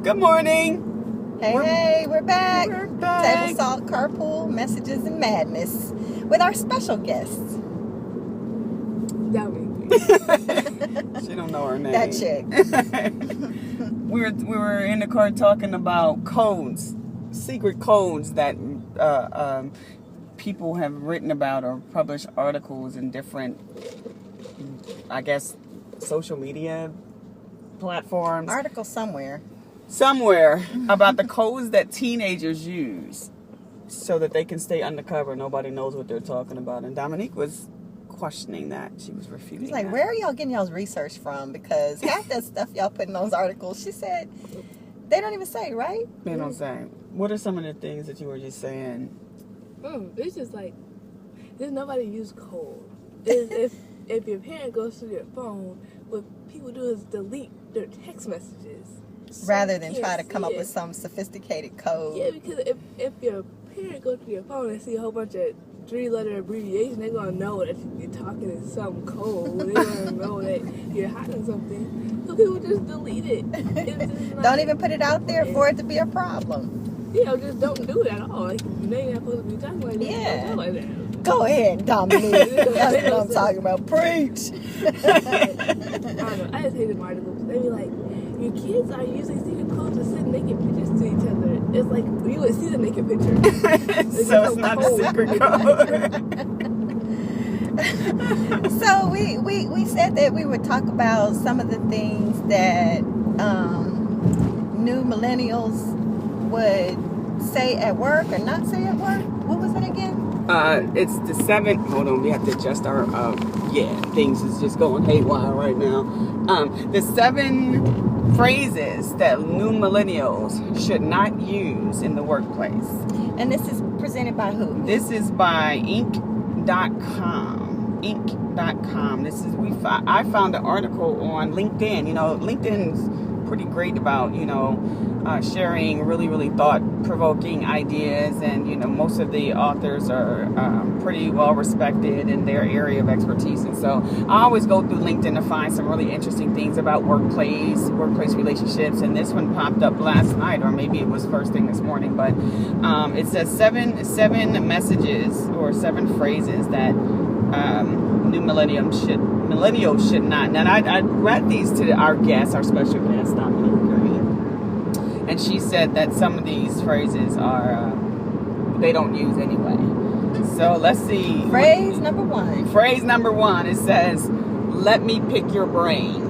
Good morning. Hey, we're back. We're back. Table Salt Carpool Messages and Madness with our special guests. She don't know her name. That chick. we were in the car talking about codes, secret codes that people have written about or published articles in different, I guess, social media platforms. Article somewhere about the codes that teenagers use so that they can stay undercover. Nobody knows what they're talking about. And Dominique was questioning that. She was refuting He's like, that. where are y'all getting y'all's research from? Because half that stuff y'all put in those articles, she said, they don't even say, right? They don't say. What are some of the things that you were just saying? It's just like, there's nobody use code. If your parent goes through your phone, what people do is delete their text messages. Rather than try to come up with some sophisticated code. Yeah, because if your parent goes through your phone and see a whole bunch of 3-letter abbreviation, they're going to know that you're talking in some code. They're going to know that you're hiding something. So people just delete it. Don't even put it out there for it to be a problem. Yeah, just don't do it at all. Like, you're not supposed to be talking like that. Yeah. Don't talk like that. Go ahead, Dominique. That's what I'm talking about. Preach. I don't know. I just hate them articles. They be like, your kids are using secret codes to send naked pictures to each other. It's like, you would see the naked picture. So it's not a secret code. So we said that we would talk about some of the things that new millennials would say at work or not say at work. What was it again? It's the 7. Hold on, we have to adjust our. Things is just going haywire right now. The 7 phrases that new millennials should not use in the workplace. And this is presented by who? This is by Inc.com. Inc.com. I found an article on LinkedIn. You know, LinkedIn's pretty great about, sharing really, really thought-provoking ideas, and most of the authors are pretty well respected in their area of expertise. And so I always go through LinkedIn to find some really interesting things about workplace relationships. And this one popped up last night, or maybe it was first thing this morning. But it says seven messages or 7 phrases that new millennials should not. And I read these to our special guest, Dominique. And she said that some of these phrases are, they don't use anyway. So let's see. Phrase number 1. Phrase number 1, it says, let me pick your brain.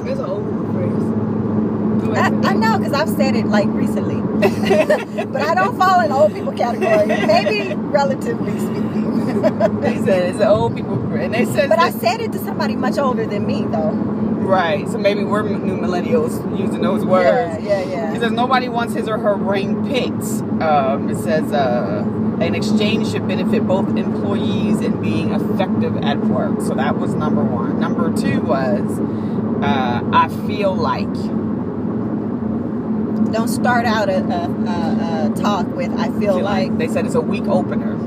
It's an old phrase. I know, because I've said it like recently. But I don't fall in the old people category. Maybe relatively speaking. They said it's an old people brain. They said, but I said it to somebody much older than me, though. Right, so maybe we're new millennials using those words. Yeah. It says nobody wants his or her brain picked. It says an exchange should benefit both employees and being effective at work. So that was number 1. Number 2 was I feel like. Don't start out a talk with I feel like. They said it's a weak opener.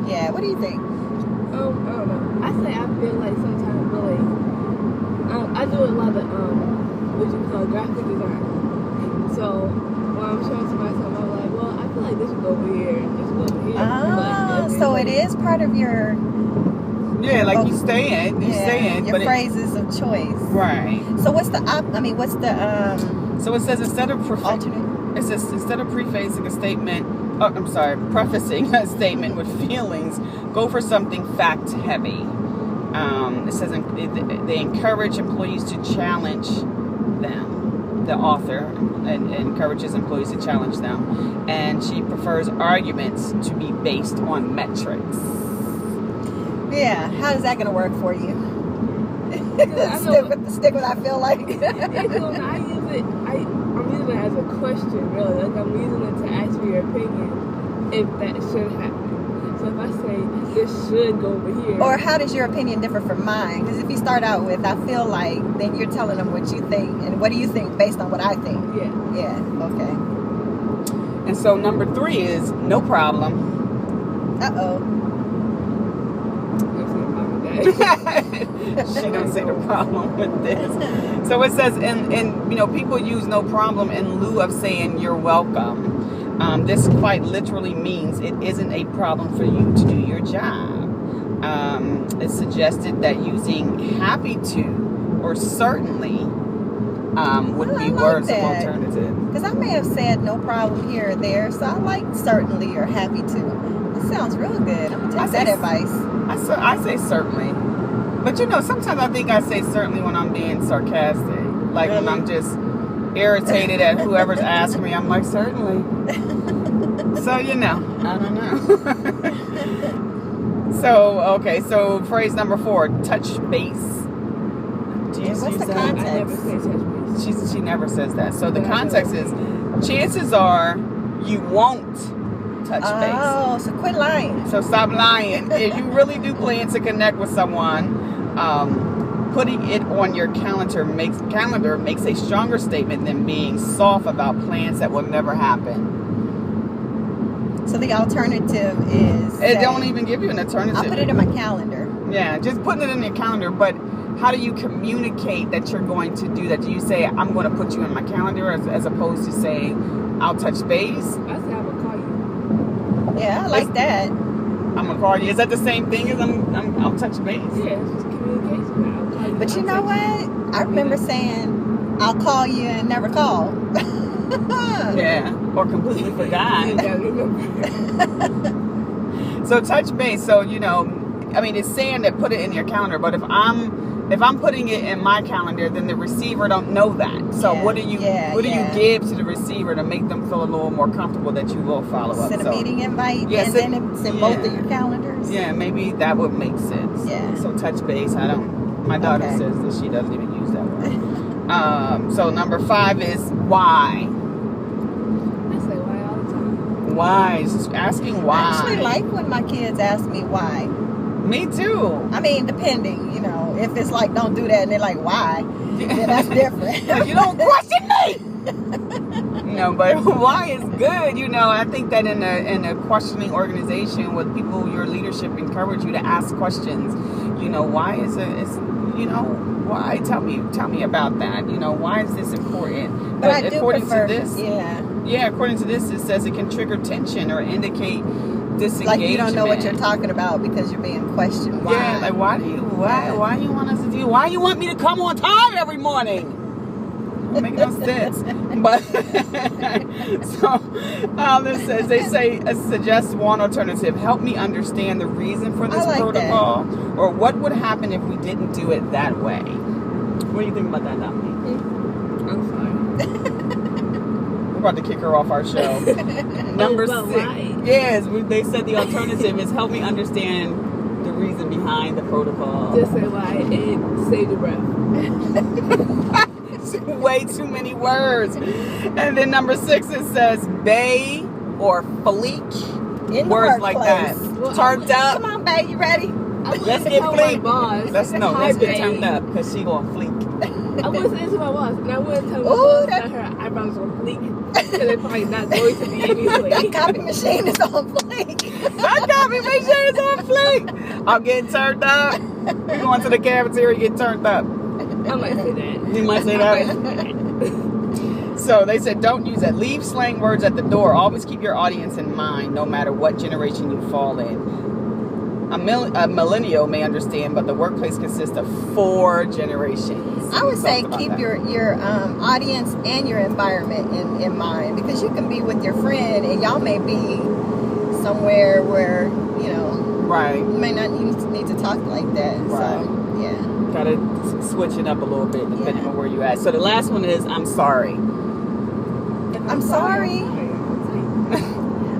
Yeah, what do you think? I don't know. I say I feel like sometimes really. I do a lot of what you call graphic design. So when I'm showing somebody something, I'm like, well, I feel like this should go over here, this should go over here. Oh, so it is part of your. Yeah, like you stay in. Your phrases of choice. Right. So what's the So it says instead of alternate. It says instead of prefacing a statement. Prefacing a statement with feelings, go for something fact heavy. It says they encourage employees to challenge them. The author encourages employees to challenge them, and she prefers arguments to be based on metrics. Yeah, how is that going to work for you? Stick with I feel like. I'm using it as a question, really. Like I'm using it to ask for your opinion if that should happen. So if I say this should go over here. Or how does your opinion differ from mine? Because if you start out with I feel like, then you're telling them what you think. And what do you think based on what I think? Yeah, okay. And so number 3 is no problem. Uh-oh. There's no problem with She don't see the problem with this. So it says, and people use no problem in lieu of saying you're welcome. This quite literally means it isn't a problem for you to do your job. It's suggested that using happy to or certainly would be words of alternative. Because I may have said no problem here or there, so I like certainly or happy to. That sounds really good. I'm going to take that advice. I say certainly. But sometimes I think I say certainly when I'm being sarcastic. Like when I'm just irritated at whoever's asking me, I'm like, certainly. So, I don't know. So phrase number 4, touch base. What's the context? I never say touch base. She never says that. So the context is, chances are you won't touch base. Oh, so quit lying. So stop lying. If you really do plan to connect with someone, putting it on your calendar makes a stronger statement than being soft about plans that will never happen. So the alternative is... It don't even give you an alternative. I'll put it in my calendar. Yeah, just putting it in your calendar. But how do you communicate that you're going to do that? Do you say, I'm going to put you in my calendar as opposed to saying, I'll touch base? I say I'm going to call you. Yeah, I like that. I'm going to call you. Is that the same thing as I'll touch base? Yeah, it's just communication. I'll call you. But you know what? I remember saying, I'll call you and never call. Yeah, or completely forgot. So touch base. So it's saying that put it in your calendar. But if I'm putting it in my calendar, then the receiver don't know that. So what do you give to the receiver to make them feel a little more comfortable that you will follow up? Send a meeting invite, yeah, and then it's in both of your calendars. Yeah, maybe that would make sense. Yeah. So touch base. My daughter says that she doesn't even use that word. So number 5 is why. Why? Just asking why. I actually like when my kids ask me why. Me too. I mean, depending, if it's like, don't do that, and they're like, why? Then that's different. You don't question me. But why is good. I think that in a questioning organization with people, your leadership encourage you to ask questions. Why is why? Tell me about that. Why is this important? But I do prefer, to this, according to this, it says it can trigger tension or indicate disengagement. Like you don't know what you're talking about because you're being questioned. Why? Yeah, like why you want us to do? Why you want me to come on time every morning? Don't make no sense. But this says they suggest one alternative. Help me understand the reason for this protocol, or what would happen if we didn't do it that way. What do you think about that, Dominique? I'm sorry. We're about to kick her off our show. Number 6. Why? Yes, they said the alternative is help me understand the reason behind the protocol. Just say why and save your breath. Way too many words. And then number 6, it says bae or fleek. In words like that. Well, Turned up. Come on, babe, you ready? Let's get fleek. Let's get turned up because she going fleek. I want to say to my boss, and I want to tell my boss that her eyebrows are on fleek. Because they're probably not going to be anyway. That copy machine is on fleek. That copy machine is on fleek. I'm getting turned up. We're going to the cafeteria to get turned up. I might say that. You might say that. So they said don't use that. Leave slang words at the door. Always keep your audience in mind no matter what generation you fall in. A millennial may understand, but the workplace consists of 4 generations. I would say keep your audience and your environment in mind, because you can be with your friend and y'all may be somewhere where, right, you may not need to talk like that. Right. So, yeah. Gotta switch it up a little bit depending on where you're at. So the last one is I'm sorry. I'm sorry.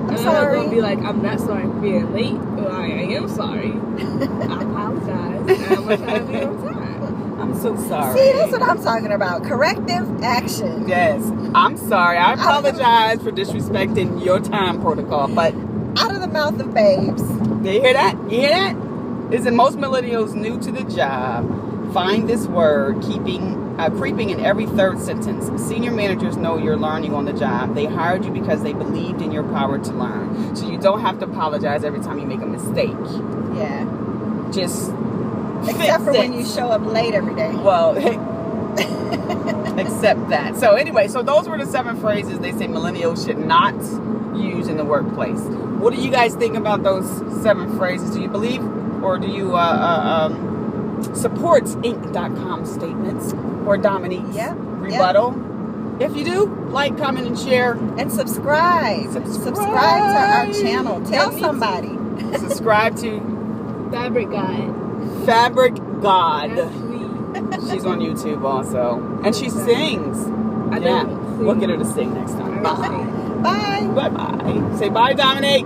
I'm sorry. Gonna be like, I'm not sorry for being late, but I am sorry. I apologize. And I'm gonna try to be on time. I'm so sorry. See, that's what I'm talking about. Corrective action. Yes, I'm sorry. I apologize for disrespecting your time protocol, but out of the mouth of babes. Do you hear that? You hear that? Listen, most millennials new to the job find this word creeping in every third sentence. Senior managers know you're learning on the job. They hired you because they believed in your power to learn. So you don't have to apologize every time you make a mistake. Yeah. Just Except for Fix when it. you show up late every day. Well, accept that. So anyway, so those were the 7 phrases they say millennials should not use in the workplace. What do you guys think about those 7 phrases? Do you believe or do you support Inc.com statements or Dominique's rebuttal? If you do, like, comment, and share. And subscribe. Subscribe to our channel. Tell somebody. Subscribe to Fabric God. Fabric God. That's sweet. She's on YouTube also. And she sings. I Yeah. don't sing. We'll get her to sing next time. I don't sing. Bye. Bye-bye. Say bye, Dominique.